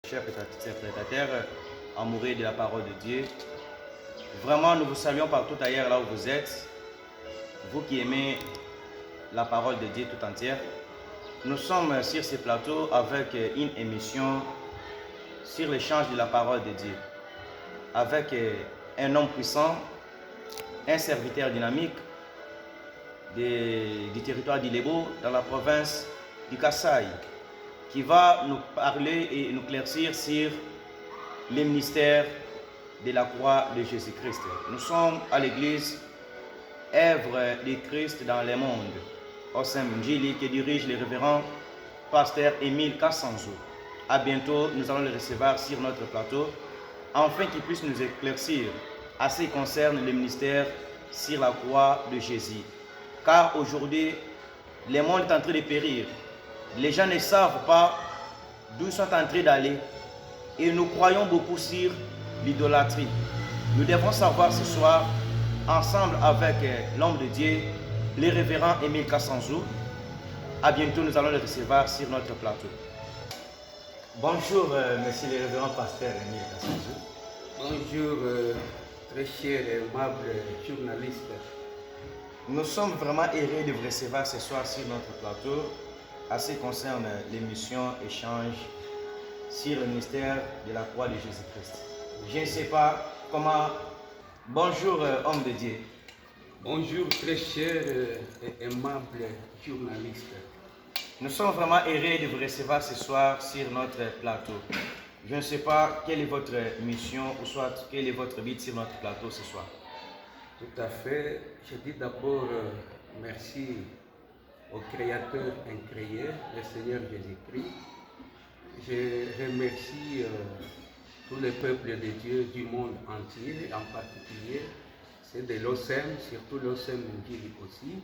Chers prédicateurs, amoureux de la parole de Dieu, vraiment nous vous saluons partout ailleurs là où vous êtes, vous qui aimez la parole de Dieu tout entière. Nous sommes sur ce plateau avec une émission sur l'échange de la parole de Dieu, avec un homme puissant, un serviteur dynamique du territoire d'Ilebo dans la province du Kasaï, qui va nous parler et nous éclaircir sur les ministères de la croix de Jésus-Christ. Nous sommes à l'église œuvre de Christ dans le monde, au Saint-Mungili, qui dirige le révérend pasteur Émile Kassanzo. À bientôt, nous allons le recevoir sur notre plateau, afin qu'il puisse nous éclaircir à ce qui concerne le ministère sur la croix de Jésus. Car aujourd'hui, le monde est en train de périr. Les gens ne savent pas d'où ils sont en train d'aller. Et nous croyons beaucoup sur l'idolâtrie. Nous devons savoir ce soir, ensemble avec l'homme de Dieu, le révérend Émile Kassanzo. À bientôt, nous allons le recevoir sur notre plateau. Bonjour, monsieur le révérend pasteur Émile Kassanzo. Bonjour, très cher et aimable journaliste. Nous sommes vraiment heureux de vous recevoir ce soir sur notre plateau, à ce qui concerne l'émission Échange sur le ministère de la croix de Jésus-Christ. Je ne sais pas comment... Bonjour, homme de Dieu. Bonjour, très cher et aimable journaliste. Nous sommes vraiment heureux de vous recevoir ce soir sur notre plateau. Je ne sais pas quelle est votre mission ou soit quel est votre but sur notre plateau ce soir. Tout à fait. Je dis d'abord merci au Créateur incréé, le Seigneur Jésus-Christ. Je remercie tous les peuples de Dieu du monde entier, en particulier ceux de l'OSEM, surtout l'OSEM Mungili aussi.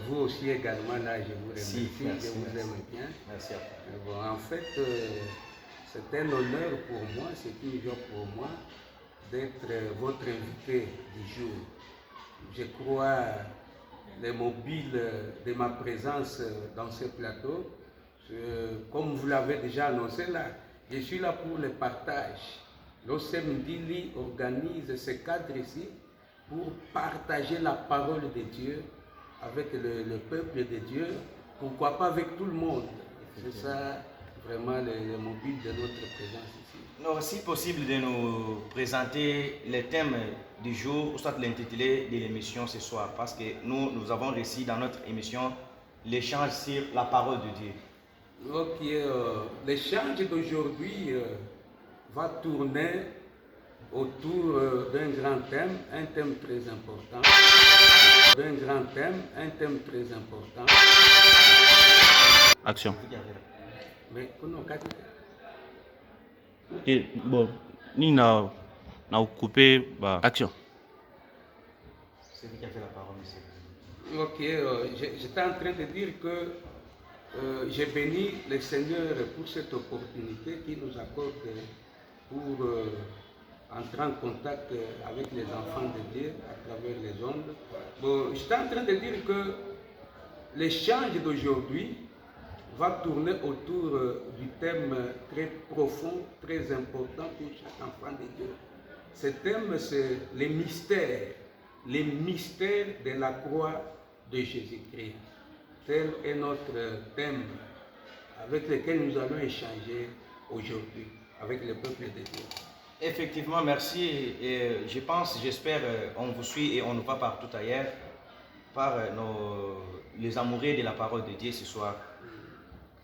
Vous aussi également, là, je vous remercie, Merci, je vous aime bien. Merci à vous. Bon, en fait, c'est un honneur pour moi, c'est une joie pour moi d'être votre invité du jour. Je crois les mobiles de ma présence dans ce plateau. Comme vous l'avez déjà annoncé là, je suis là pour le partage. L'OSEM Dili organise ce cadre ici pour partager la parole de Dieu avec le peuple de Dieu, pourquoi pas avec tout le monde. C'est ça vraiment le mobile de notre présence ici. Non, si possible de nous présenter le thème du jour, ou soit l'intitulé de l'émission ce soir, parce que nous avons réussi dans notre émission l'échange sur la parole de Dieu. Ok, l'échange d'aujourd'hui va tourner autour d'un grand thème, un thème très important. D'un grand thème, un thème très important. Action. Mais comment Et bon, ni na coupé, bah, action. C'est lui qui a fait la parole, monsieur. Ok, j'étais en train de dire que j'ai béni le Seigneur pour cette opportunité qu'il nous accorde pour entrer en contact avec les enfants de Dieu à travers les ondes. Bon, j'étais en train de dire que l'échange d'aujourd'hui va tourner autour du thème très profond, très important pour chaque enfant de Dieu. Ce thème, c'est les mystères de la croix de Jésus-Christ. Tel est notre thème avec lequel nous allons échanger aujourd'hui avec le peuple de Dieu. Effectivement, merci. Et je pense, j'espère, on vous suit et on nous voit partout ailleurs par les amoureux de la parole de Dieu ce soir.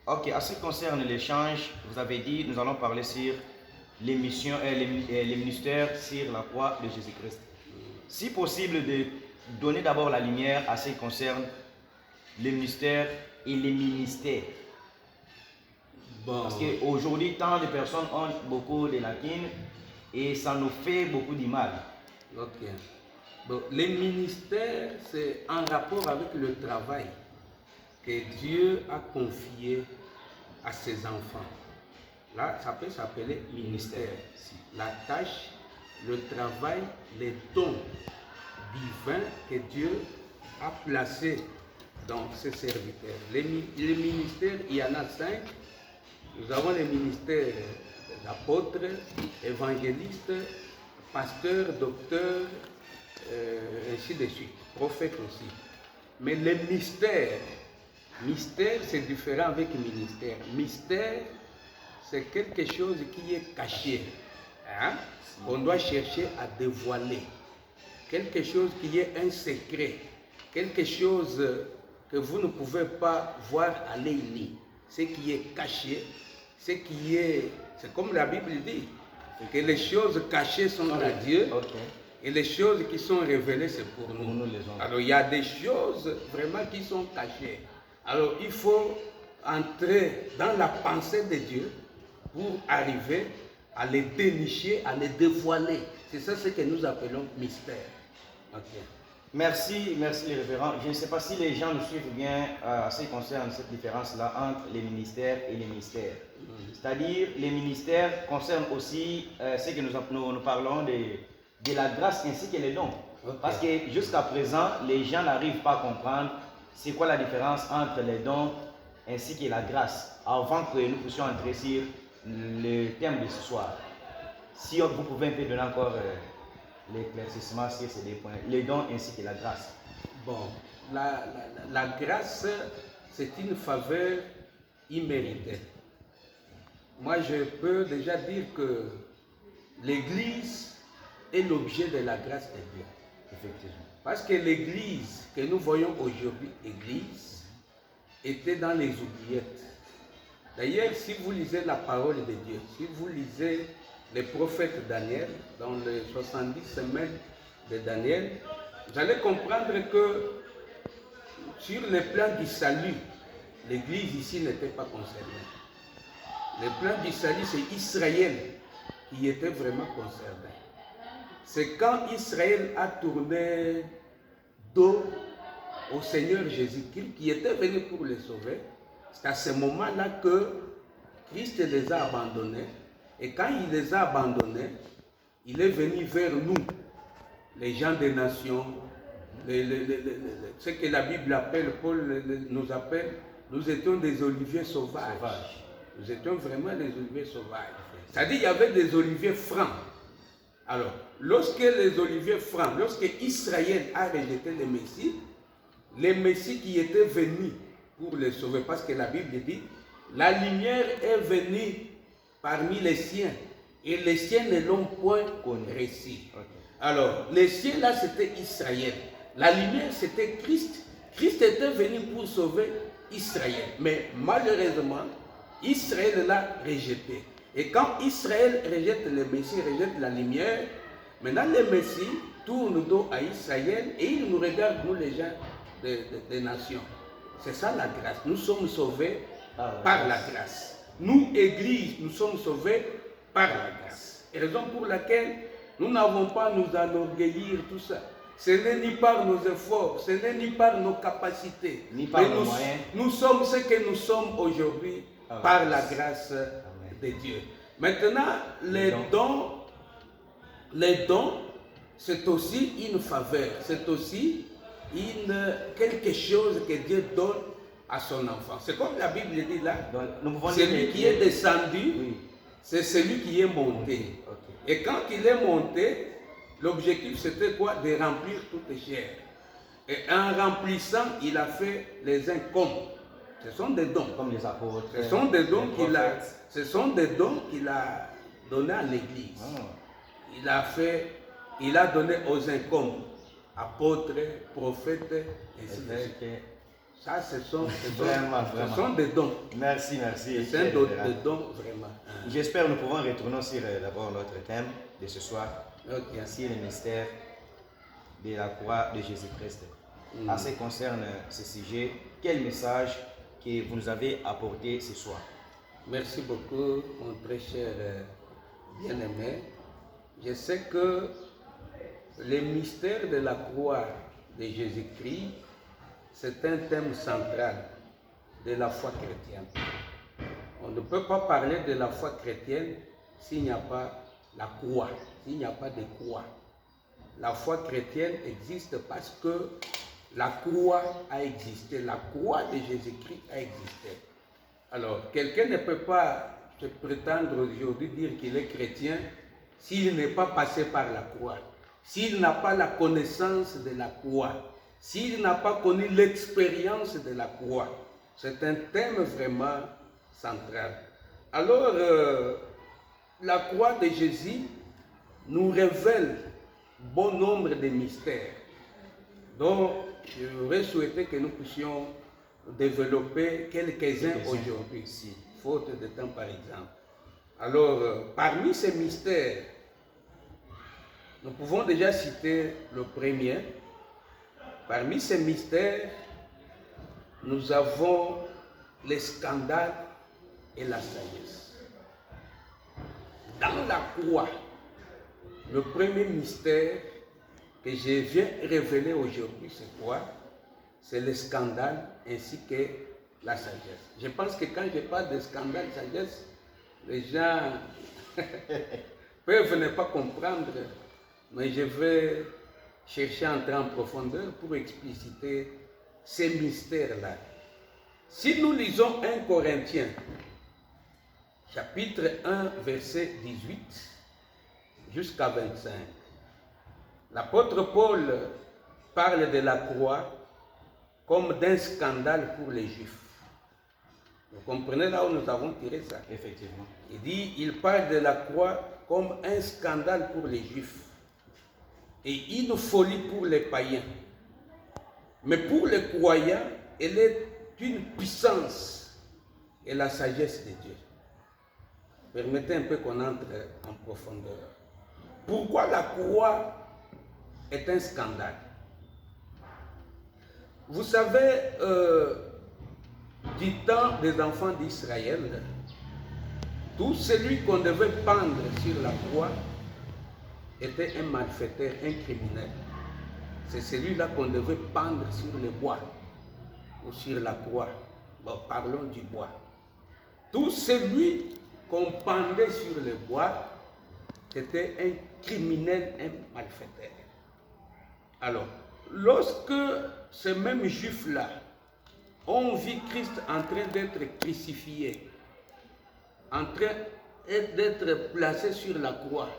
Ok, à ce qui concerne l'échange, vous avez dit, nous allons parler sur les missions et les ministères sur la croix de Jésus-Christ. Si possible, de donner d'abord la lumière à ce qui concerne les ministères et les ministères. Bon. Parce qu'aujourd'hui, tant de personnes ont beaucoup de lacunes et ça nous fait beaucoup de mal. Ok. Bon, les ministères, c'est en rapport avec le travail que Dieu a confié à ses enfants. Là, ça peut s'appeler ministère. La tâche, le travail, les dons divins que Dieu a placés dans ses serviteurs. Les ministères, il y en a 5. Nous avons le ministère apôtres, évangélistes, pasteurs, docteurs, ainsi de suite, prophètes aussi. Mais les mystères, mystère c'est différent avec ministère. Mystère, c'est quelque chose qui est caché, hein? On doit chercher à dévoiler. Quelque chose qui est un secret, quelque chose que vous ne pouvez pas voir à l'œil nu. Ce qui est caché, c'est comme la Bible dit, que les choses cachées sont à Dieu. Et les choses qui sont révélées, c'est pour nous. Alors, il y a des choses vraiment qui sont cachées. Alors, il faut entrer dans la pensée de Dieu pour arriver à les dénicher, à les dévoiler. C'est ça ce que nous appelons mystère. Merci, merci les révérends. Je ne sais pas si les gens nous suivent bien en ce qui concerne cette différence-là entre les ministères et les mystères. C'est-à-dire, les ministères concernent aussi ce que nous parlons de la grâce ainsi que les dons. Parce que jusqu'à présent, les gens n'arrivent pas à comprendre c'est quoi la différence entre les dons ainsi que la grâce, avant que nous puissions entrer sur le thème de ce soir. Si vous pouvez un peu donner encore l'éclaircissement sur ces deux points, les dons ainsi que la grâce. Bon, la grâce, c'est une faveur imméritée. Moi, je peux déjà dire que l'Église est l'objet de la grâce de Dieu. Effectivement. Parce que l'Église que nous voyons aujourd'hui, Église, était dans les oubliettes. D'ailleurs, si vous lisez la parole de Dieu, si vous lisez les prophètes Daniel, dans les 70 semaines de Daniel, vous allez comprendre que sur le plan du salut, l'Église ici n'était pas concernée. Le plan du salut, c'est Israël qui était vraiment concerné. C'est quand Israël a tourné dos au Seigneur Jésus-Christ, qui était venu pour les sauver, c'est à ce moment-là que Christ les a abandonnés. Et quand il les a abandonnés, il est venu vers nous, les gens des nations, ce que la Bible appelle, Paul nous appelle, nous étions des oliviers sauvages. Nous étions vraiment des oliviers sauvages. C'est-à-dire qu'il y avait des oliviers francs. Alors, lorsque les oliviers francs, lorsque Israël a rejeté les Messies qui étaient venus pour les sauver, parce que la Bible dit, la lumière est venue parmi les siens, et les siens ne l'ont point reçu. Alors, les siens là, c'était Israël. La lumière, c'était Christ. Christ était venu pour sauver Israël. Mais malheureusement, Israël l'a rejeté. Et quand Israël rejette le Messie, rejette la lumière, maintenant le Messie tourne dos à Israël et il nous regarde, nous les gens des nations. C'est ça la grâce. Nous sommes sauvés par la grâce. Nous, Église, nous sommes sauvés par la grâce. Et raison pour laquelle nous n'avons pas à nous enorgueillir, tout ça. Ce n'est ni par nos efforts, ce n'est ni par nos capacités. Ni par nos moyens. Nous sommes ce que nous sommes aujourd'hui par la grâce de Dieu. Maintenant, les dons, c'est aussi une faveur, c'est aussi quelque chose que Dieu donne à son enfant. C'est comme la Bible dit là, celui qui est descendu, c'est celui qui est monté. Et quand il est monté, l'objectif c'était quoi? De remplir toute chair. Et en remplissant, il a fait les uns comme. Ce sont des dons. Comme les apôtres. Ce sont des dons qu'il a donnés à l'Église. Il a donné aux uns comme apôtres, prophètes, et ainsi de suite. Ça, ce sont des dons. Merci. C'est des dons vraiment. J'espère que nous pouvons retourner sur d'abord notre thème de ce soir. Sur le mystère de la croix de Jésus-Christ. En ce qui concerne ce sujet, quel message que vous nous avez apporté ce soir? Merci beaucoup, mon très cher bien-aimé. Je sais que le mystère de la croix de Jésus-Christ, c'est un thème central de la foi chrétienne. On ne peut pas parler de la foi chrétienne s'il n'y a pas la croix, s'il n'y a pas de croix. La foi chrétienne existe parce que la croix a existé, la croix de Jésus-Christ a existé. Alors, quelqu'un ne peut pas se prétendre aujourd'hui dire qu'il est chrétien s'il n'est pas passé par la croix, s'il n'a pas la connaissance de la croix, s'il n'a pas connu l'expérience de la croix. C'est un thème vraiment central. Alors, la croix de Jésus nous révèle bon nombre de mystères dont j'aurais souhaité que nous puissions développer quelques-uns aujourd'hui, faute de temps par exemple. Alors, parmi ces mystères, nous pouvons déjà citer le premier. Parmi ces mystères, nous avons les scandales et la sagesse. Dans la croix, le premier mystère que je viens révéler aujourd'hui, c'est quoi? C'est le scandale ainsi que la sagesse. Je pense que quand je parle de scandale, sagesse, les gens peuvent ne pas comprendre, mais je vais chercher à entrer en profondeur pour expliciter ces mystères-là. Si nous lisons 1 Corinthiens, chapitre 1, verset 18 jusqu'à 25, l'apôtre Paul parle de la croix comme d'un scandale pour les Juifs. Vous comprenez là où nous avons tiré ça? Effectivement. Il dit, il parle de la croix comme un scandale pour les Juifs et une folie pour les païens. Mais pour les croyants, elle est une puissance et la sagesse de Dieu. Permettez un peu qu'on entre en profondeur. Pourquoi la croix est un scandale? Vous savez, du temps des enfants d'Israël, tout celui qu'on devait pendre sur la croix était un malfaiteur, un criminel. C'est celui-là qu'on devait pendre sur le bois ou sur la croix. Bon, parlons du bois. Tout celui qu'on pendait sur le bois était un criminel, un malfaiteur. Alors, lorsque ces mêmes juifs-là ont vu Christ en train d'être crucifié, en train d'être placé sur la croix,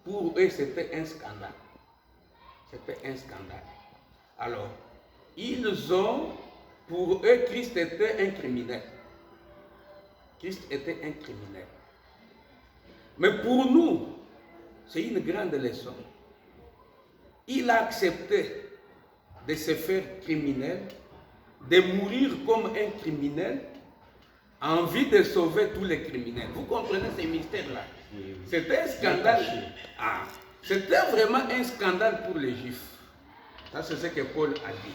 pour eux c'était un scandale. C'était un scandale. Alors, pour eux, Christ était un criminel. Christ était un criminel. Mais pour nous, c'est une grande leçon. Il a accepté de se faire criminel, de mourir comme un criminel, en vue de sauver tous les criminels. Vous comprenez ces mystères-là? Oui. C'était un scandale. C'était vraiment un scandale pour les Juifs. Ça, c'est ce que Paul a dit.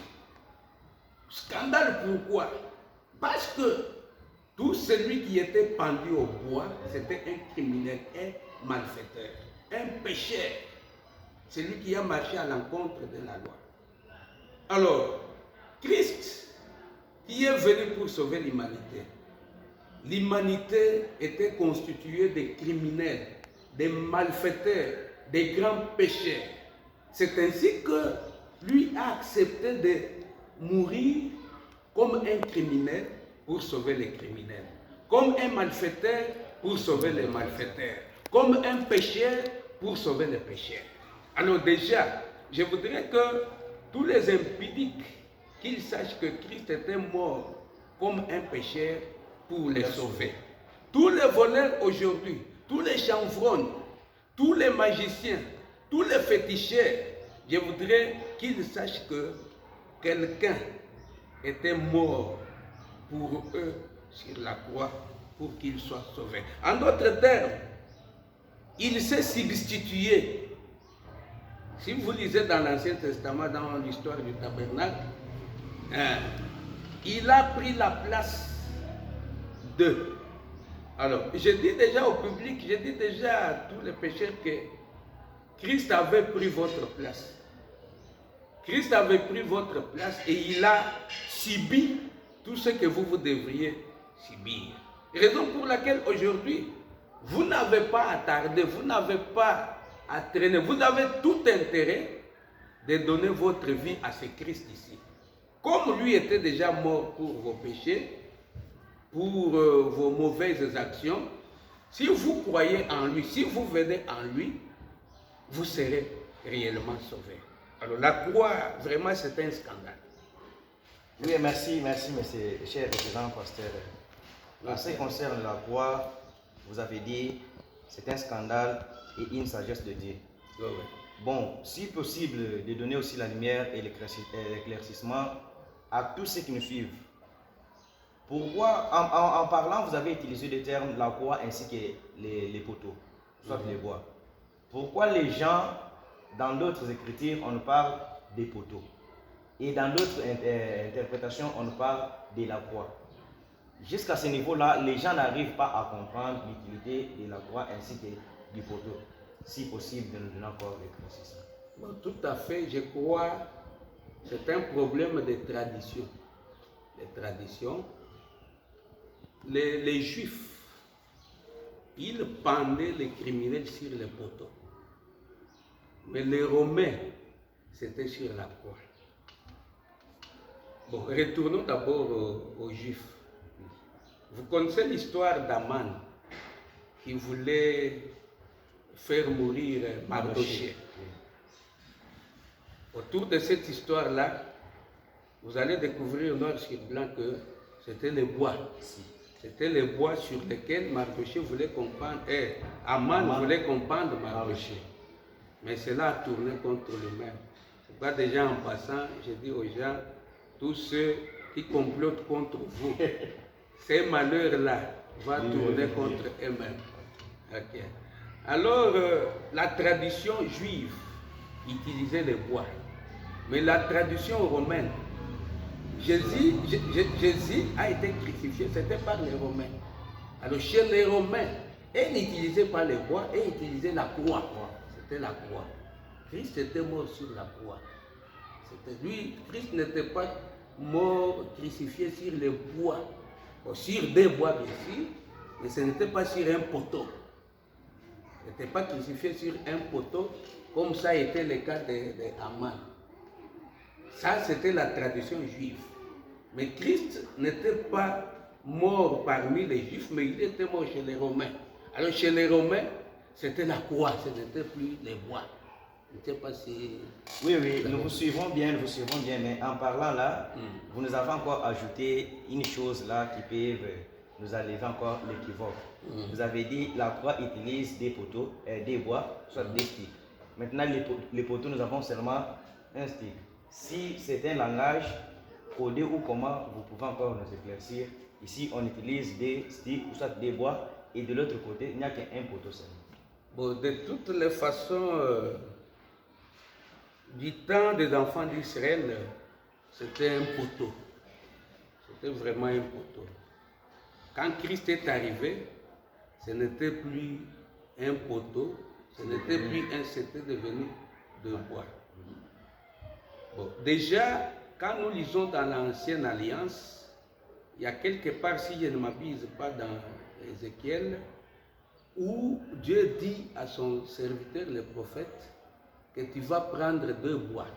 Scandale pourquoi? Parce que tout celui qui était pendu au bois, c'était un criminel, un malfaiteur, un pécheur. Celui qui a marché à l'encontre de la loi. Alors, Christ, qui est venu pour sauver l'humanité, l'humanité était constituée de criminels, de malfaiteurs, de grands pécheurs. C'est ainsi que lui a accepté de mourir comme un criminel pour sauver les criminels, comme un malfaiteur pour sauver les malfaiteurs, comme un pécheur pour sauver les pécheurs. Alors déjà, je voudrais que tous les impudiques qu'ils sachent que Christ était mort comme un pécheur pour les sauver. Tous les voleurs aujourd'hui, tous les chanvrons, tous les magiciens, tous les féticheurs, je voudrais qu'ils sachent que quelqu'un était mort pour eux sur la croix pour qu'ils soient sauvés. En d'autres termes, il s'est substitué. Si vous lisez dans l'Ancien Testament, dans l'histoire du tabernacle, il a pris la place d'eux. Alors, je dis déjà au public, je dis déjà à tous les pécheurs que Christ avait pris votre place. Christ avait pris votre place et il a subi tout ce que vous devriez subir. Raison pour laquelle aujourd'hui, vous n'avez pas à tarder, vous n'avez pas à traîner, vous avez tout intérêt de donner votre vie à ce Christ ici. Comme lui était déjà mort pour vos péchés, pour vos mauvaises actions, Si vous croyez en lui, si vous venez en lui, vous serez réellement sauvés. Alors la croix, vraiment, c'est un scandale. Oui, merci, monsieur, cher révérend pasteur. En ce qui concerne la croix, vous avez dit, c'est un scandale et une sagesse de Dieu. Oui. Bon, si possible, de donner aussi la lumière et l'éclaircissement à tous ceux qui nous suivent. Pourquoi, en parlant, vous avez utilisé le terme la croix ainsi que les poteaux, soit les bois. Pourquoi les gens, dans d'autres écritures, on nous parle des poteaux et dans d'autres interprétations, on nous parle de la croix. Jusqu'à ce niveau-là, les gens n'arrivent pas à comprendre l'utilité de la croix ainsi que du poteau. Si possible, de nous donner encore l'éclaircissement. Bon, tout à fait, je crois que c'est un problème de tradition. Les traditions. Les Juifs, ils pendaient les criminels sur les poteaux. Mais les Romains, c'était sur la croix. Bon, retournons d'abord aux Juifs. Vous connaissez l'histoire d'Aman qui voulait faire mourir Mardochée. Autour de cette histoire-là, vous allez découvrir noir sur blanc que c'était les bois. C'était les bois sur lesquels Mardochée voulait comprendre, et Aman voulait comprendre Mardochée. Mais cela a tourné contre lui-même. C'est pas déjà en passant, je dis aux gens, tous ceux qui complotent contre vous, ces malheurs-là vont tourner contre eux-mêmes. Okay. Alors, la tradition juive utilisait les bois, mais la tradition romaine, Jésus a été crucifié, c'était par les Romains. Alors, chez les Romains, ils n'utilisaient pas les bois, ils utilisaient la croix. C'était la croix. Christ était mort sur la croix. Lui, Christ n'était pas mort, crucifié sur les bois, sur des bois bien sûr, mais ce n'était pas sur un poteau. Il n'était pas crucifié sur un poteau, comme ça a été le cas d'Aman. Ça, c'était la tradition juive. Mais Christ n'était pas mort parmi les Juifs, mais il était mort chez les Romains. Alors chez les Romains, c'était la croix, ce n'était plus les bois. Je ne sais pas si... Oui, nous vous suivons bien, mais en parlant là, vous nous avez encore ajouté une chose là qui peut nous enlever encore l'équivoque. Vous avez dit la croix utilise des poteaux, des bois, soit des sticks. Maintenant, les poteaux, nous avons seulement un stick. Si c'est un langage codé ou comment, vous pouvez encore nous éclaircir. Ici, on utilise des sticks ou soit des bois, et de l'autre côté, il n'y a qu'un poteau seulement. Bon, de toutes les façons, du temps des enfants d'Israël, c'était un poteau. C'était vraiment un poteau. Quand Christ est arrivé, ce n'était plus un poteau, c'était devenu de bois. Bon, déjà, quand nous lisons dans l'Ancienne Alliance, il y a quelque part, si je ne m'abuse pas dans Ézéchiel, où Dieu dit à son serviteur, le prophète, que tu vas prendre 2 bois.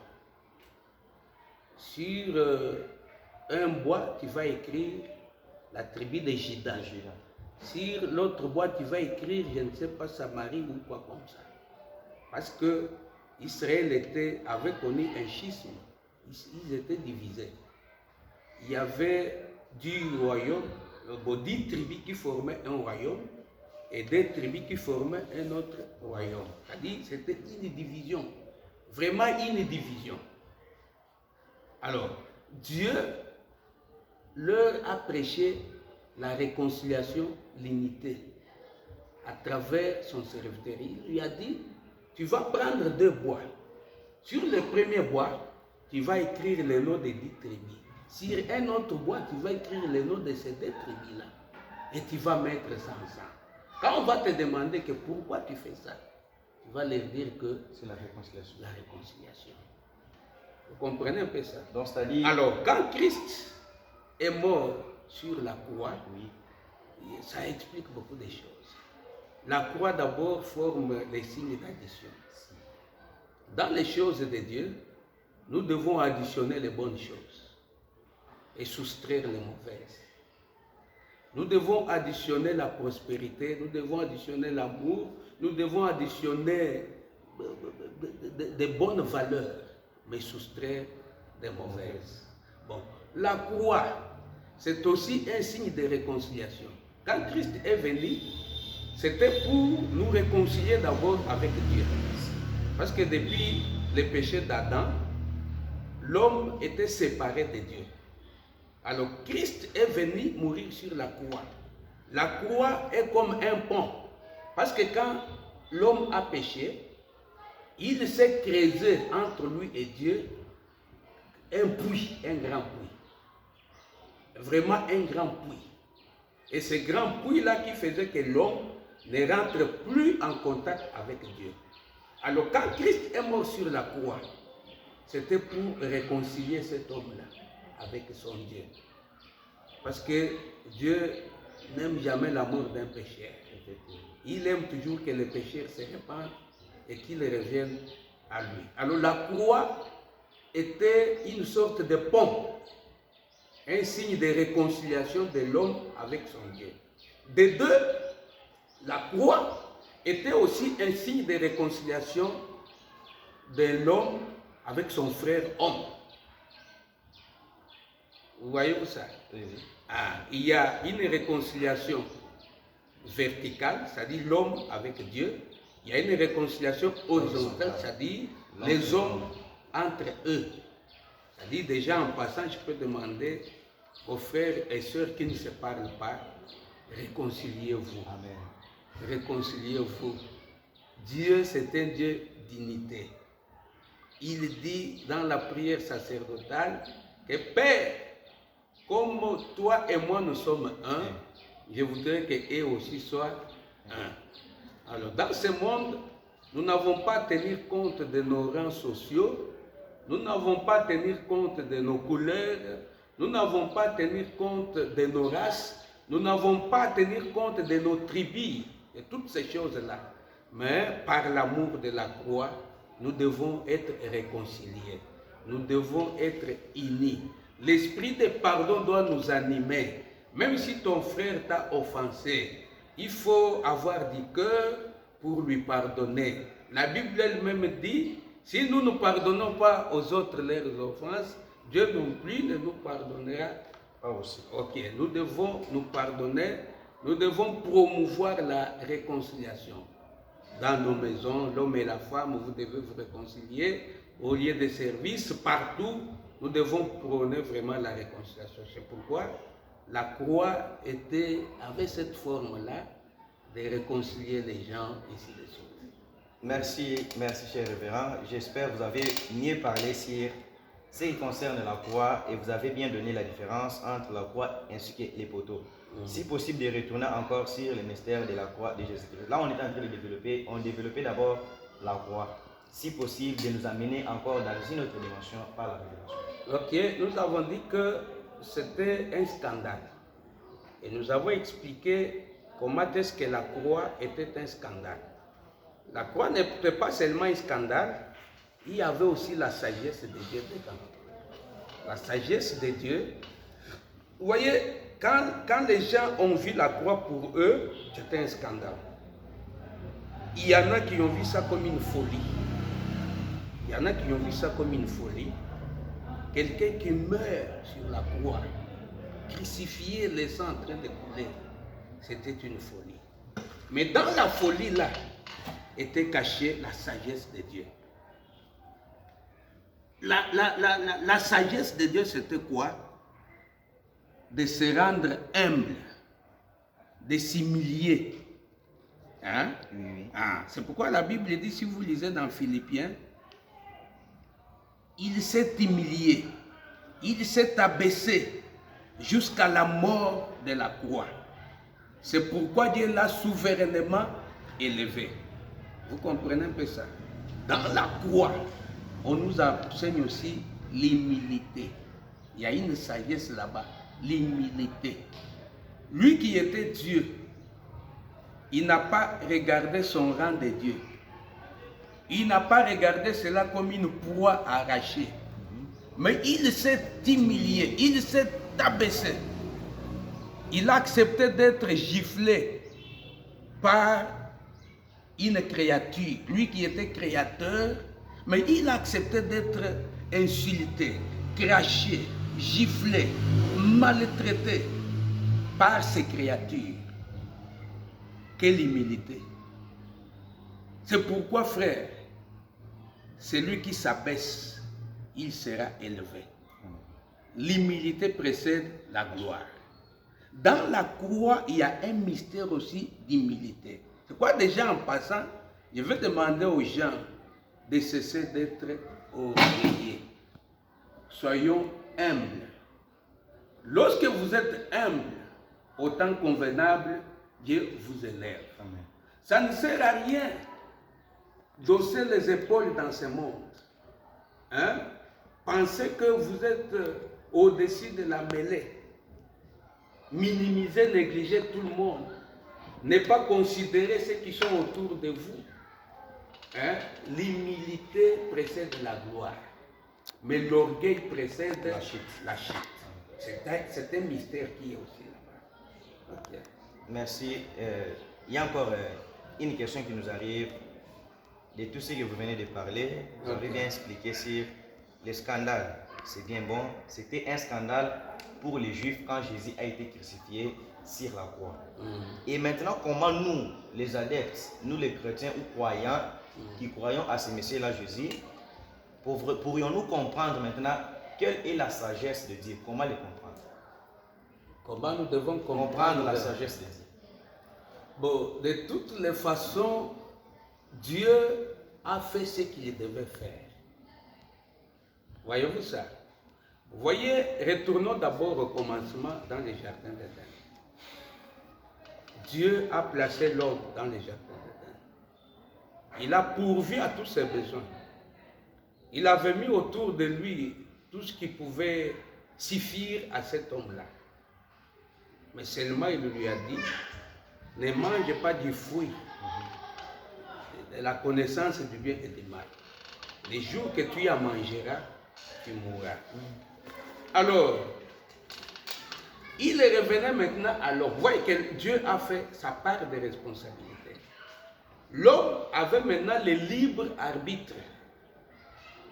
Sur un bois, tu vas écrire la tribu de Juda. Sur l'autre bois, tu vas écrire, je ne sais pas, Samarie ou quoi comme ça. Parce que Israël avait connu un schisme. Ils étaient divisés. Il y avait 10 royaumes, 10 tribus qui formaient un royaume et 2 tribus qui formaient un autre royaume. C'est-à-dire c'était une division. Vraiment une division. Alors, Dieu leur a prêché la réconciliation, l'unité, à travers son serviteur. Il lui a dit, tu vas prendre 2 bois. Sur le premier bois, tu vas écrire le nom des 10 tribus. Sur un autre bois, tu vas écrire le nom de ces 2 tribus-là. Et tu vas mettre ça ensemble. Quand on va te demander que pourquoi tu fais ça, tu vas leur dire que c'est la réconciliation. La réconciliation. Vous comprenez un peu ça? Donc, c'est-à-dire... Alors, quand Christ est mort sur la croix, ça explique beaucoup de choses. La croix d'abord forme les signes d'addition. Dans les choses de Dieu, nous devons additionner les bonnes choses et soustraire les mauvaises. Nous devons additionner la prospérité, nous devons additionner l'amour, nous devons additionner des bonnes valeurs, mais soustraire des mauvaises. Bon, la croix, c'est aussi un signe de réconciliation. Quand Christ est venu, c'était pour nous réconcilier d'abord avec Dieu. Parce que depuis le péché d'Adam, l'homme était séparé de Dieu. Alors Christ est venu mourir sur la croix. La croix est comme un pont. Parce que quand l'homme a péché, il s'est creusé entre lui et Dieu un puits, un grand puits. Vraiment un grand puits. Et ce grand puits-là qui faisait que l'homme ne rentre plus en contact avec Dieu. Alors quand Christ est mort sur la croix, c'était pour réconcilier cet homme-là avec son Dieu. Parce que Dieu n'aime jamais la mort d'un pécheur. Il aime toujours que les pécheurs se répandent et qu'ils reviennent à lui. Alors la croix était une sorte de pont, un signe de réconciliation de l'homme avec son Dieu. De deux, la croix était aussi un signe de réconciliation de l'homme avec son frère homme. Vous voyez où ça? Il y a une réconciliation verticale, c'est-à-dire l'homme avec Dieu. Il y a une réconciliation horizontale, c'est-à-dire les hommes entre eux. C'est-à-dire déjà en passant, je peux demander aux frères et sœurs qui ne se parlent pas, réconciliez-vous. Amen. Réconciliez-vous. Dieu, c'est un Dieu d'unité. Il dit dans la prière sacerdotale que Père, comme toi et moi nous sommes un, je voudrais qu'eux aussi soient un. Alors dans ce monde, nous n'avons pas à tenir compte de nos rangs sociaux, nous n'avons pas à tenir compte de nos couleurs, nous n'avons pas à tenir compte de nos races, nous n'avons pas à tenir compte de nos tribus et toutes ces choses-là. Mais par l'amour de la croix, nous devons être réconciliés, nous devons être unis. L'esprit de pardon doit nous animer. Même si ton frère t'a offensé, il faut avoir du cœur pour lui pardonner. La Bible elle-même dit, si nous ne pardonnons pas aux autres leurs offenses, Dieu non plus ne nous pardonnera pas aussi. Ok, nous devons nous pardonner, nous devons promouvoir la réconciliation. Dans nos maisons, l'homme et la femme, vous devez vous réconcilier. Au lieu de service, partout, nous devons prôner vraiment la réconciliation. C'est pourquoi la croix avait cette forme-là de réconcilier les gens ici de suite. Merci, cher révérend. J'espère que vous avez mieux parlé sur ce qui concerne la croix et vous avez bien donné la différence entre la croix ainsi que les poteaux. Si possible de retourner encore sur le mystère de la croix de Jésus-Christ. Là, on est en train de développer. On développait d'abord la croix. Si possible, de nous amener encore dans une autre dimension par la révélation. Ok, nous avons dit que c'était un scandale. Et nous avons expliqué comment est-ce que la croix était un scandale. La croix n'était pas seulement un scandale, il y avait aussi la sagesse de Dieu dedans. La sagesse de Dieu. Vous voyez, quand les gens ont vu la croix pour eux, c'était un scandale. Il y en a qui ont vu ça comme une folie. Il y en a qui ont vu ça comme une folie. Quelqu'un qui meurt sur la croix, crucifié, les sangs en train de couler, c'était une folie. Mais dans la folie là, était cachée la sagesse de Dieu. La sagesse de Dieu, c'était quoi? De se rendre humble, de s'humilier. Hein? Oui. C'est pourquoi la Bible dit, si vous lisez dans Philippiens, il s'est humilié, il s'est abaissé jusqu'à la mort de la croix. C'est pourquoi Dieu l'a souverainement élevé. Vous comprenez un peu ça? Dans la croix, on nous enseigne aussi l'humilité. Il y a une sagesse là-bas, l'humilité. Lui qui était Dieu, il n'a pas regardé son rang de Dieu. Il n'a pas regardé cela comme une proie arrachée. Mais il s'est humilié, il s'est abaissé. Il a accepté d'être giflé par une créature, lui qui était créateur, mais il a accepté d'être insulté, craché, giflé, maltraité par ces créatures. Quelle humilité! C'est pourquoi, frère, celui qui s'abaisse, il sera élevé. L'humilité précède la gloire. Dans la croix, il y a un mystère aussi d'humilité. C'est quoi déjà en passant, je vais demander aux gens de cesser d'être orgueilleux. Soyons humbles. Lorsque vous êtes humble, au temps convenable, Dieu vous élève. Amen. Ça ne sert à rien d'osser les épaules dans ce monde. Hein? Pensez que vous êtes au-dessus de la mêlée. Minimiser, négliger tout le monde. Ne pas considérer ceux qui sont autour de vous. Hein? L'humilité précède la gloire. Mais l'orgueil précède la chute. C'est un mystère qui est aussi là-bas. Okay. Merci. Il y a encore une question qui nous arrive. De tout ce que vous venez de parler, vous avez bien expliqué sur les scandales. C'est bien bon. C'était un scandale pour les Juifs quand Jésus a été crucifié sur la croix. Et maintenant, comment nous, les adeptes, nous les chrétiens ou croyants, qui croyons à ce Messie-là, Jésus, pourrions-nous comprendre maintenant quelle est la sagesse de Dieu? Comment les comprendre? Comment nous devons Comprendre la sagesse de Dieu. Bon, de toutes les façons, Dieu a fait ce qu'il devait faire. Voyez-vous ça? Vous voyez, retournons d'abord au commencement dans les jardins d'Éden. Dieu a placé l'homme dans les jardins d'Éden. Il a pourvu à tous ses besoins. Il avait mis autour de lui tout ce qui pouvait suffire à cet homme-là. Mais seulement il lui a dit, ne mange pas du fruit de la connaissance du bien et du mal. Les jours que tu en mangeras, tu mourras. Alors, il revenait maintenant à l'homme. Vous voyez que Dieu a fait sa part de responsabilité. L'homme avait maintenant le libre arbitre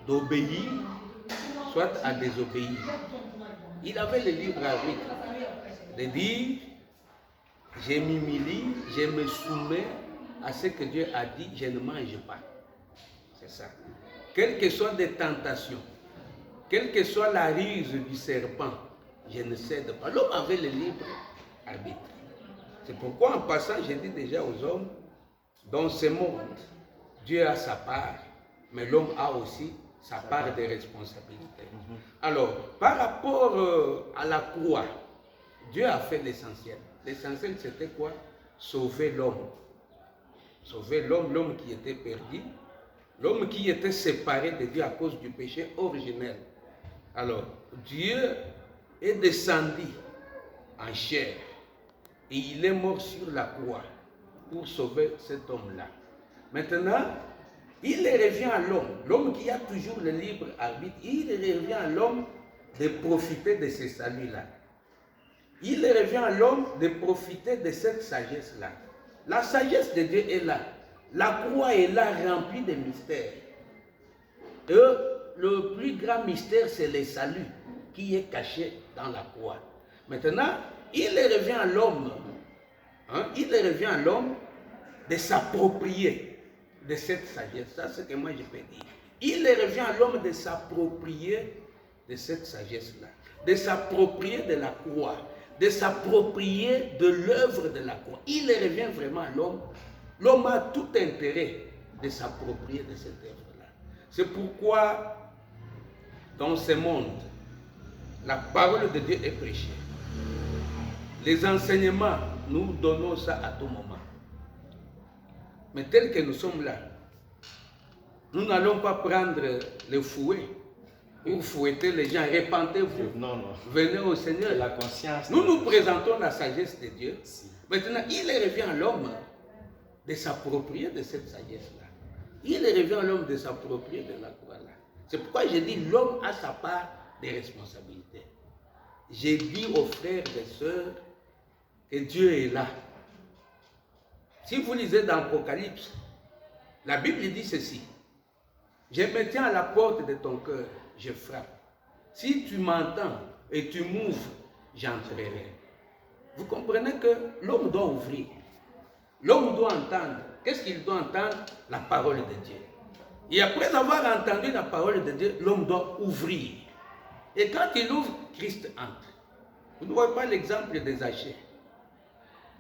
d'obéir, soit à désobéir. Il avait le libre arbitre de dire, je m'humilie, je me soumets à ce que Dieu a dit, je ne mange pas. C'est ça. Quelles que soient des tentations, quelle que soit la ruse du serpent, je ne cède pas. L'homme avait le libre arbitre. C'est pourquoi en passant, j'ai dit déjà aux hommes, dans ce monde, Dieu a sa part, mais l'homme a aussi sa part de responsabilité. Alors, par rapport à la croix, Dieu a fait l'essentiel. L'essentiel, c'était quoi? Sauver l'homme. Sauver l'homme, l'homme qui était perdu, l'homme qui était séparé de Dieu à cause du péché originel. Alors, Dieu est descendu en chair et il est mort sur la croix pour sauver cet homme-là. Maintenant, il revient à l'homme, l'homme qui a toujours le libre arbitre, il revient à l'homme de profiter de ce salut-là. Il revient à l'homme de profiter de cette sagesse-là. La sagesse de Dieu est là. La croix est là, remplie de mystères. Et le plus grand mystère, c'est le salut qui est caché dans la croix. Maintenant, il revient à l'homme, il revient à l'homme de s'approprier de cette sagesse. Ça, c'est ce que moi je peux dire. Il revient à l'homme de s'approprier de cette sagesse-là, de s'approprier de la croix, de s'approprier de l'œuvre de la croix. Il revient vraiment à l'homme. L'homme a tout intérêt de s'approprier de cette œuvre-là. C'est pourquoi, dans ce monde, la parole de Dieu est prêchée. Les enseignements, nous donnons ça à tout moment. Mais tel que nous sommes là, nous n'allons pas prendre le fouet pour fouetter les gens. Repentez-vous. Non, non. Venez au Seigneur. La conscience. Nous nous présentons la sagesse de Dieu. Maintenant, il revient à l'homme de s'approprier de cette sagesse-là. Il revient à l'homme de s'approprier de la croix-là. C'est pourquoi j'ai dit l'homme a sa part de responsabilité. J'ai dit aux frères et sœurs, que Dieu est là. Si vous lisez dans l'Apocalypse, la Bible dit ceci. Je me tiens à la porte de ton cœur, je frappe. Si tu m'entends et tu m'ouvres, j'entrerai. Vous comprenez que l'homme doit ouvrir. L'homme doit entendre. Qu'est-ce qu'il doit entendre? La parole de Dieu. Et après avoir entendu la parole de Dieu, l'homme doit ouvrir. Et quand il ouvre, Christ entre. Vous ne voyez pas l'exemple de Zachée.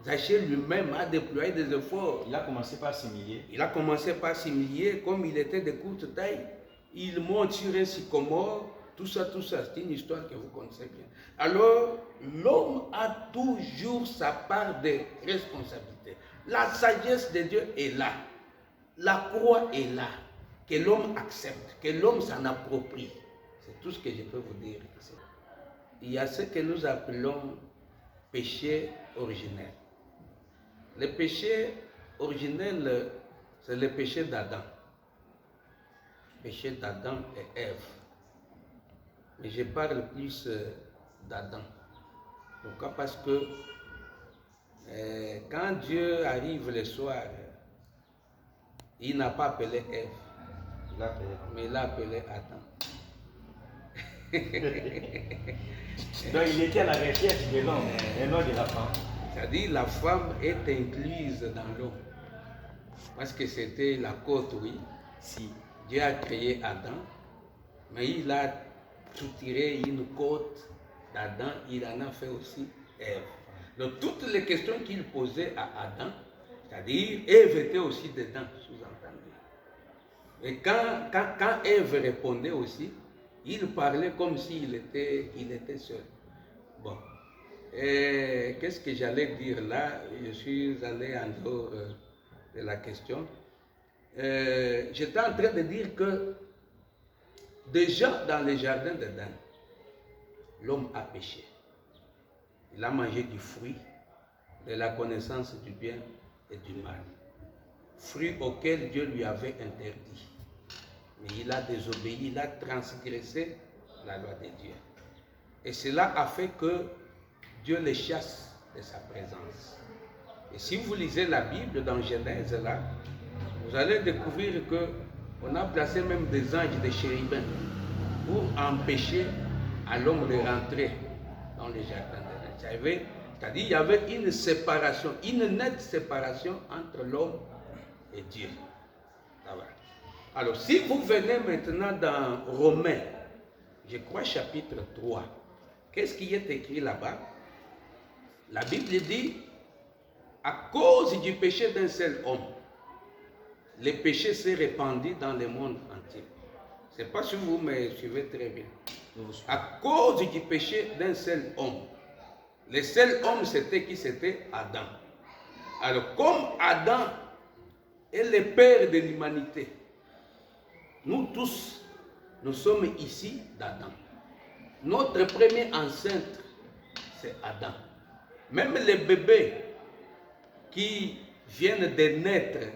Zachée lui-même a déployé des efforts. Il a commencé par s'humilier. Il a commencé par s'humilier, comme il était de courte taille. Il monte sur un sycomore. Tout ça, c'est une histoire que vous connaissez bien. Alors, l'homme a toujours sa part de responsabilité. La sagesse de Dieu est là. La croix est là. Que l'homme accepte, que l'homme s'en approprie. C'est tout ce que je peux vous dire. Il y a ce que nous appelons péché originel. Le péché originel, c'est le péché d'Adam. Le péché d'Adam et Ève. Mais je parle plus d'Adam. Pourquoi? Parce que quand Dieu arrive le soir, il n'a pas appelé Ève, mais il a appelé Adam. Donc il était à la recherche de l'homme et non de la femme. C'est-à-dire la femme est incluse dans l'homme. Parce que c'était la côte, oui. Si. Dieu a créé Adam, mais il a soutiré une côte d'Adam, il en a fait aussi Ève. Donc toutes les questions qu'il posait à Adam, c'est-à-dire Ève était aussi dedans, sous-entendu. Et quand Ève répondait aussi, il parlait comme s'il était seul. Bon. Qu'est-ce que j'allais dire là? Je suis allé en dehors de la question. J'étais en train de dire que déjà dans le jardin d'Éden, l'homme a péché. Il a mangé du fruit de la connaissance du bien et du mal. Fruit auquel Dieu lui avait interdit. Mais il a désobéi, il a transgressé la loi de Dieu. Et cela a fait que Dieu les chasse de sa présence. Et si vous lisez la Bible dans Genèse, là, vous allez découvrir qu'on a placé même des anges, des chérubins, pour empêcher à l'homme de rentrer dans le jardin d'Éden. C'est-à-dire qu'il y avait une séparation, une nette séparation entre l'homme et Dieu. Alors, si vous venez maintenant dans Romains, je crois chapitre 3, qu'est-ce qui est écrit là-bas? La Bible dit, à cause du péché d'un seul homme, le péché s'est répandu dans le monde entier. Je ne sais pas si vous me suivez très bien. À cause du péché d'un seul homme. Le seul homme, c'était qui? C'était Adam. Alors, comme Adam est le père de l'humanité, nous tous, nous sommes ici d'Adam. Notre premier ancêtre, c'est Adam. Même les bébés qui viennent de naître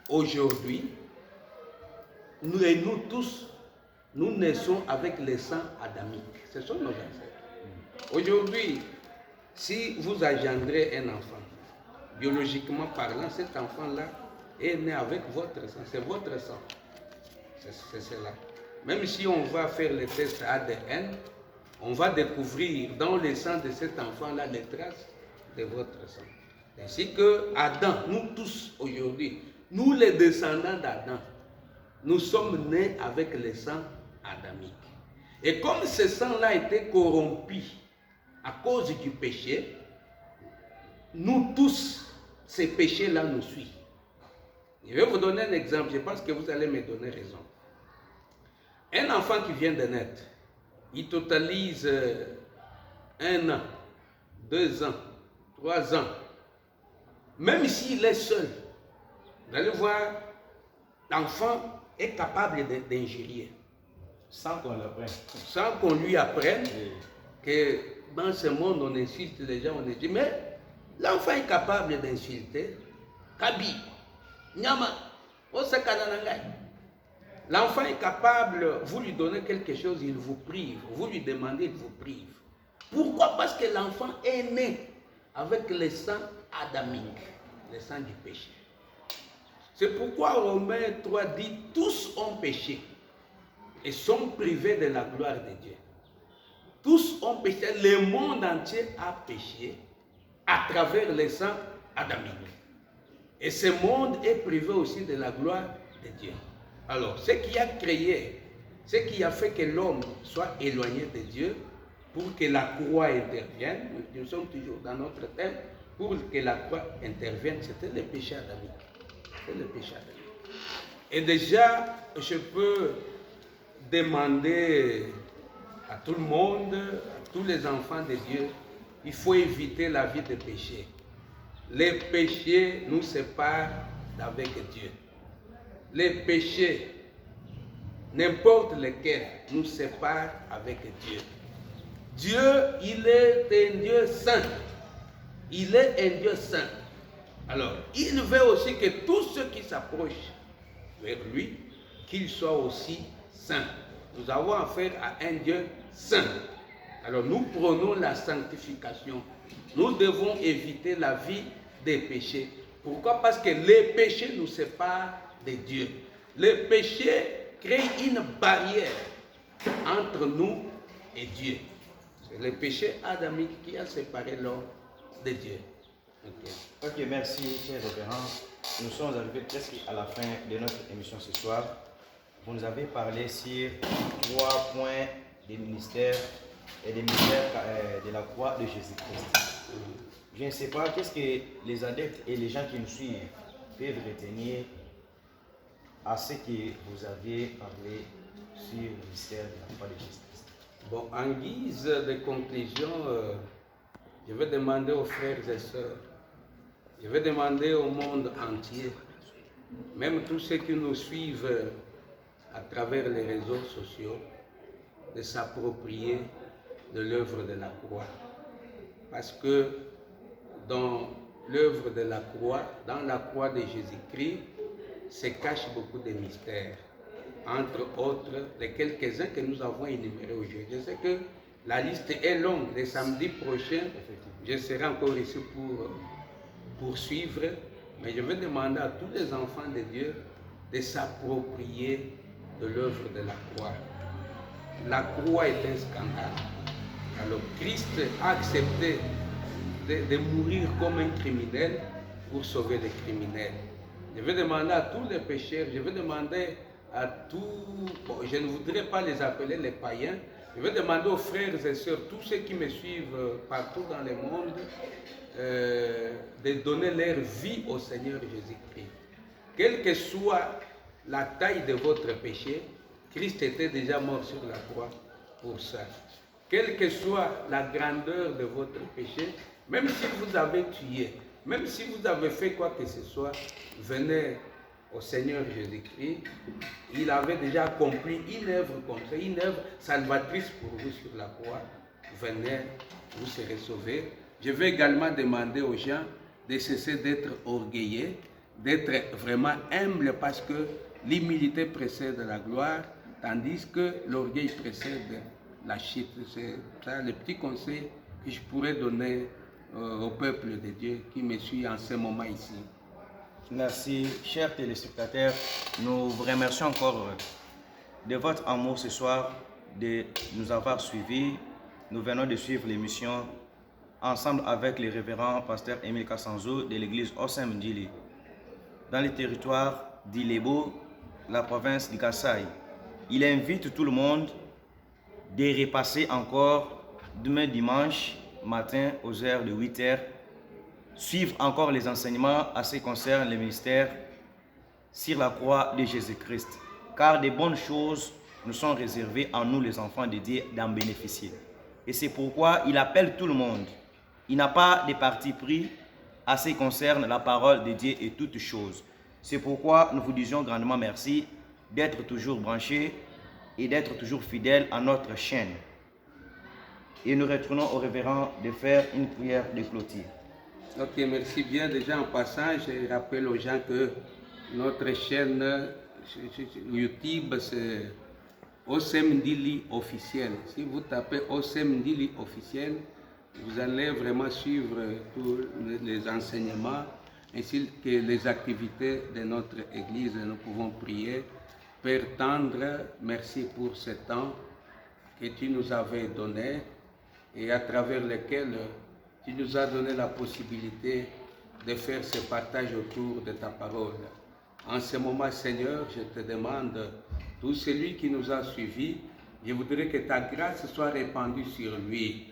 aujourd'hui, nous et nous tous, nous naissons avec le sang adamique. Ce sont nos ancêtres. Aujourd'hui, si vous engendrez un enfant, biologiquement parlant, cet enfant-là est né avec votre sang. C'est votre sang. C'est cela. Même si on va faire le test ADN, on va découvrir dans le sang de cet enfant-là les traces de votre sang. Ainsi que Adam, nous tous aujourd'hui, nous les descendants d'Adam, nous sommes nés avec le sang adamique. Et comme ce sang-là a été corrompu à cause du péché, nous tous, ces péchés-là nous suivent. Je vais vous donner un exemple, je pense que vous allez me donner raison. Un enfant qui vient de naître, il totalise 1 an, 2 ans, 3 ans. Même s'il est seul, vous allez voir, l'enfant est capable d'ingérer. Sans qu'on l'apprenne. Sans qu'on lui apprenne que dans ce monde on insulte les gens, on dit, mais l'enfant est capable d'insulter. Kabi, Nyama, Osakananangai. L'enfant est capable, vous lui donnez quelque chose, il vous prive. Vous lui demandez, il vous prive. Pourquoi? Parce que l'enfant est né avec le sang adamique, le sang du péché. C'est pourquoi Romains 3 dit, tous ont péché et sont privés de la gloire de Dieu. Tous ont péché, le monde entier a péché à travers le sang adamique. Et ce monde est privé aussi de la gloire de Dieu. Alors, ce qui a créé, ce qui a fait que l'homme soit éloigné de Dieu, pour que la croix intervienne, nous sommes toujours dans notre thème, pour que la croix intervienne, c'était le péché adamique. C'est le péché adamique. Et déjà, je peux demander à tout le monde, à tous les enfants de Dieu, il faut éviter la vie de péché. Les péchés nous séparent d'avec Dieu. Les péchés, n'importe lesquels, nous séparent avec Dieu. Dieu, il est un Dieu saint. Il est un Dieu saint. Alors, il veut aussi que tous ceux qui s'approchent vers lui, qu'ils soient aussi saints. Nous avons affaire à un Dieu saint. Alors, nous prenons la sanctification. Nous devons éviter la vie des péchés. Pourquoi? Parce que les péchés nous séparent de Dieu. Les péchés créent une barrière entre nous et Dieu. C'est le péché adamique qui a séparé l'homme de Dieu. Ok, merci, cher révérend. Nous sommes arrivés presque à la fin de notre émission ce soir. Vous nous avez parlé sur 3 points des ministères et des mystères de la croix de Jésus-Christ. Je ne sais pas qu'est-ce que les adeptes et les gens qui nous suivent peuvent retenir à ce que vous avez parlé sur le mystère de la croix de Jésus-Christ. Bon, en guise de conclusion, je vais demander aux frères et sœurs, je vais demander au monde entier, même tous ceux qui nous suivent à travers les réseaux sociaux, de s'approprier de l'œuvre de la croix. Parce que dans l'œuvre de la croix, dans la croix de Jésus-Christ, se cachent beaucoup de mystères. Entre autres, les quelques-uns que nous avons énumérés aujourd'hui. Je sais que la liste est longue. Le samedi prochain, je serai encore ici pour poursuivre, mais je vais demander à tous les enfants de Dieu de s'approprier de l'œuvre de la croix. La croix est un scandale. Alors Christ a accepté de mourir comme un criminel pour sauver les criminels. Je vais demander à tous les pécheurs, je vais demander à tous, bon, je ne voudrais pas les appeler les païens, je vais demander aux frères et sœurs, tous ceux qui me suivent partout dans le monde, de donner leur vie au Seigneur Jésus-Christ. Quelle que soit la taille de votre péché, Christ était déjà mort sur la croix pour ça. Quelle que soit la grandeur de votre péché, même si vous avez tué, même si vous avez fait quoi que ce soit, venez au Seigneur Jésus-Christ. Il avait déjà accompli une œuvre contre, une œuvre salvatrice pour vous sur la croix. Venez, vous serez sauvés. Je vais également demander aux gens de cesser d'être orgueilleux, d'être vraiment humbles, parce que l'humilité précède la gloire, tandis que l'orgueil précède la chute. C'est ça le petit conseil que je pourrais donner au peuple de Dieu qui me suit en ce moment ici. Merci, chers téléspectateurs. Nous vous remercions encore de votre amour ce soir, de nous avoir suivis. Nous venons de suivre l'émission ensemble avec le révérend pasteur Émile Kassanzo de l'église Osem Ndili, dans le territoire d'Ilebo, la province du Kasaï. Il invite tout le monde de repasser encore demain dimanche matin aux heures de 8h, suivre encore les enseignements à ce qui concerne le ministère sur la croix de Jésus-Christ. Car des bonnes choses nous sont réservées à nous les enfants de Dieu d'en bénéficier. Et c'est pourquoi il appelle tout le monde. Il n'a pas de parti pris à ce qui concerne la parole de Dieu et toutes choses. C'est pourquoi nous vous disons grandement merci d'être toujours branchés et d'être toujours fidèles à notre chaîne. Et nous retournons au révérend de faire une prière de clôture. Ok, merci bien. Déjà en passant, je rappelle aux gens que notre chaîne YouTube, c'est Osem Ndili officiel. Si vous tapez Osem Ndili officiel, vous allez vraiment suivre tous les enseignements ainsi que les activités de notre Église. Nous pouvons prier. Père tendre, merci pour ce temps que tu nous avais donné et à travers lequel tu nous as donné la possibilité de faire ce partage autour de ta parole. En ce moment, Seigneur, je te demande, tout celui qui nous a suivis, je voudrais que ta grâce soit répandue sur lui.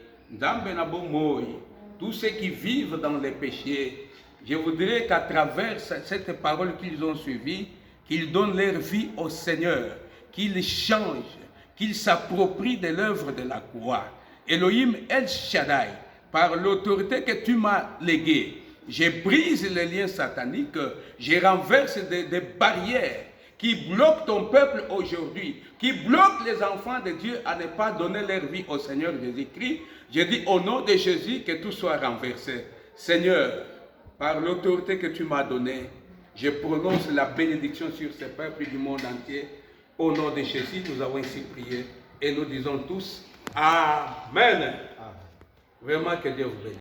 Tous ceux qui vivent dans les péchés, je voudrais qu'à travers cette parole qu'ils ont suivie, qu'ils donnent leur vie au Seigneur, qu'ils changent, qu'ils s'approprient de l'œuvre de la croix. Elohim El Shaddai, par l'autorité que tu m'as léguée, je brise les liens sataniques, je renverse des barrières qui bloquent ton peuple aujourd'hui, qui bloquent les enfants de Dieu à ne pas donner leur vie au Seigneur Jésus-Christ. Je dis au nom de Jésus que tout soit renversé. Seigneur, par l'autorité que tu m'as donnée, je prononce la bénédiction sur ce peuple du monde entier. Au nom de Jésus, nous avons ainsi prié et nous disons tous Amen. Vraiment que Dieu vous bénisse.